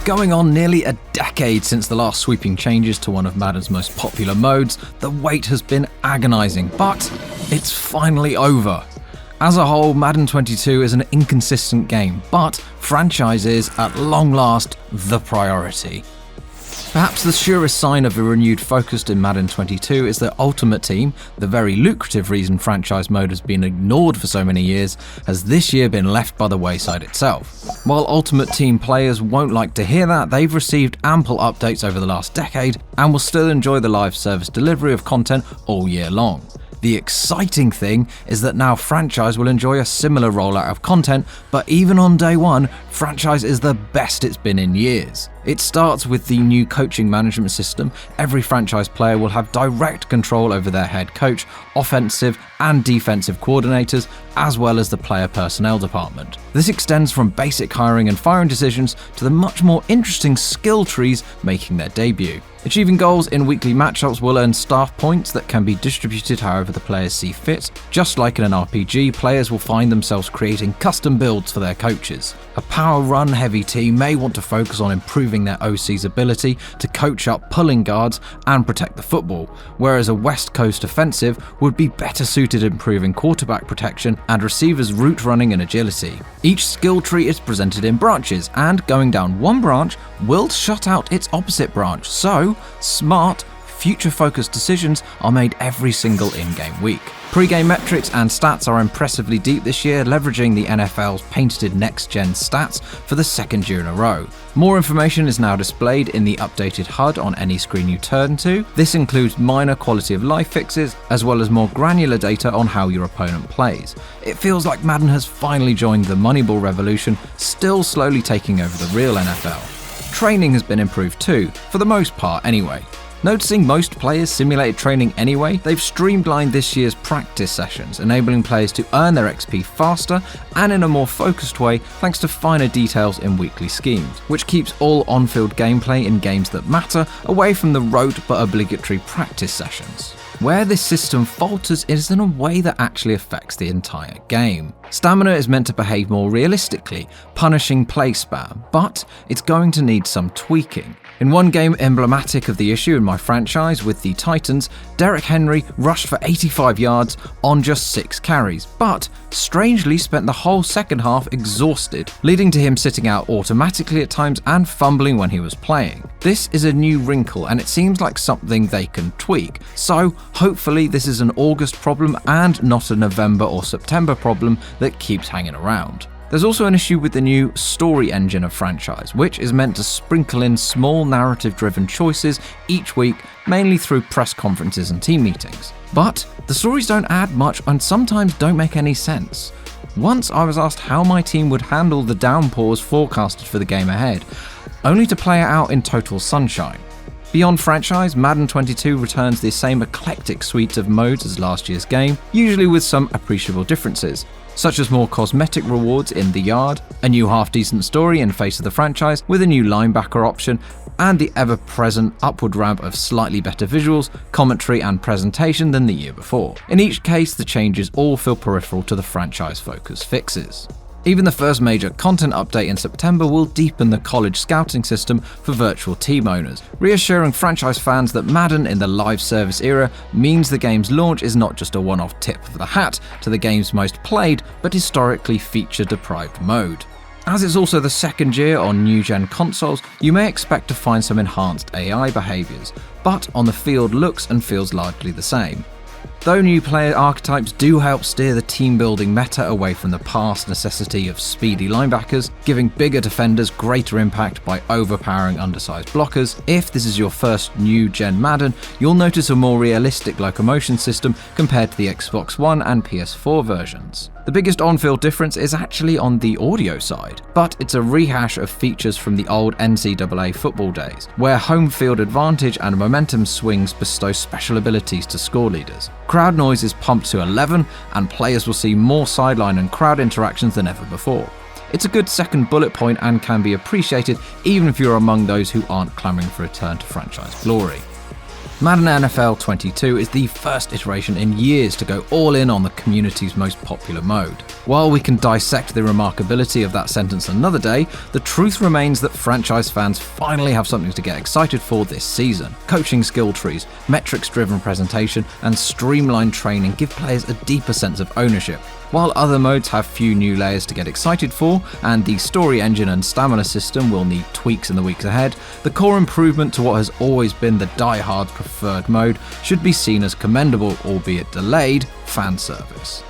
Going on nearly a decade since the last sweeping changes to one of Madden's most popular modes, the wait has been agonising, but it's finally over. As a whole, Madden 22 is an inconsistent game, but franchise is, at long last, the priority. Perhaps the surest sign of a renewed focus in Madden 22 is that Ultimate Team, the very lucrative reason franchise mode has been ignored for so many years, has this year been left by the wayside itself. While Ultimate Team players won't like to hear that, they've received ample updates over the last decade and will still enjoy the live service delivery of content all year long. The exciting thing is that now franchise will enjoy a similar rollout of content, but even on day one, franchise is the best it's been in years. It starts with the new coaching management system. Every franchise player will have direct control over their head coach, offensive and defensive coordinators, as well as the player personnel department. This extends from basic hiring and firing decisions to the much more interesting skill trees making their debut. Achieving goals in weekly matchups will earn staff points that can be distributed however the players see fit. Just like in an RPG, players will find themselves creating custom builds for their coaches. A power run heavy team may want to focus on improving their OC's ability to coach up pulling guards and protect the football, whereas a West Coast offensive would be better suited at improving quarterback protection and receivers' route running and agility. Each skill tree is presented in branches, and going down one branch will shut out its opposite branch, so smart, future-focused decisions are made every single in-game week. Pre-game metrics and stats are impressively deep this year, leveraging the NFL's patented next-gen stats for the second year in a row. More information is now displayed in the updated HUD on any screen you turn to. This includes minor quality of life fixes, as well as more granular data on how your opponent plays. It feels like Madden has finally joined the Moneyball revolution, still slowly taking over the real NFL. Training has been improved too, for the most part anyway. Noticing most players simulated training anyway, they've streamlined this year's practice sessions, enabling players to earn their XP faster and in a more focused way thanks to finer details in weekly schemes, which keeps all on-field gameplay in games that matter away from the rote but obligatory practice sessions. Where this system falters is in a way that actually affects the entire game. Stamina is meant to behave more realistically, punishing play spam, but it's going to need some tweaking. In one game emblematic of the issue in my franchise with the Titans, Derrick Henry rushed for 85 yards on just 6 carries, but strangely spent the whole second half exhausted, leading to him sitting out automatically at times and fumbling when he was playing. This is a new wrinkle and it seems like something they can tweak, so hopefully this is an August problem and not a November or September problem that keeps hanging around. There's also an issue with the new story engine of franchise, which is meant to sprinkle in small narrative-driven choices each week, mainly through press conferences and team meetings. But the stories don't add much and sometimes don't make any sense. Once I was asked how my team would handle the downpours forecasted for the game ahead, only to play it out in total sunshine. Beyond franchise, Madden 22 returns the same eclectic suite of modes as last year's game, usually with some appreciable differences, such as more cosmetic rewards in the yard, a new half-decent story in face of the franchise with a new linebacker option, and the ever-present upward ramp of slightly better visuals, commentary and presentation than the year before. In each case, the changes all feel peripheral to the franchise-focused fixes. Even the first major content update in September will deepen the college scouting system for virtual team owners, reassuring franchise fans that Madden in the live service era means the game's launch is not just a one-off tip of the hat to the game's most played, but historically feature-deprived mode. As it's also the second year on new-gen consoles, you may expect to find some enhanced AI behaviours, but on the field looks and feels largely the same. Though new player archetypes do help steer the team-building meta away from the past necessity of speedy linebackers, giving bigger defenders greater impact by overpowering undersized blockers, if this is your first new-gen Madden, you'll notice a more realistic locomotion system compared to the Xbox One and PS4 versions. The biggest on-field difference is actually on the audio side, but it's a rehash of features from the old NCAA football days, where home field advantage and momentum swings bestow special abilities to score leaders. Crowd noise is pumped to 11, and players will see more sideline and crowd interactions than ever before. It's a good second bullet point and can be appreciated even if you're among those who aren't clamoring for a return to franchise glory. Madden NFL 22 is the first iteration in years to go all in on the community's most popular mode. While we can dissect the remarkability of that sentence another day, the truth remains that franchise fans finally have something to get excited for this season. Coaching skill trees, metrics-driven presentation, and streamlined training give players a deeper sense of ownership. While other modes have few new layers to get excited for, and the story engine and stamina system will need tweaks in the weeks ahead, the core improvement to what has always been the die-hard's preferred mode should be seen as commendable, albeit delayed, fan service.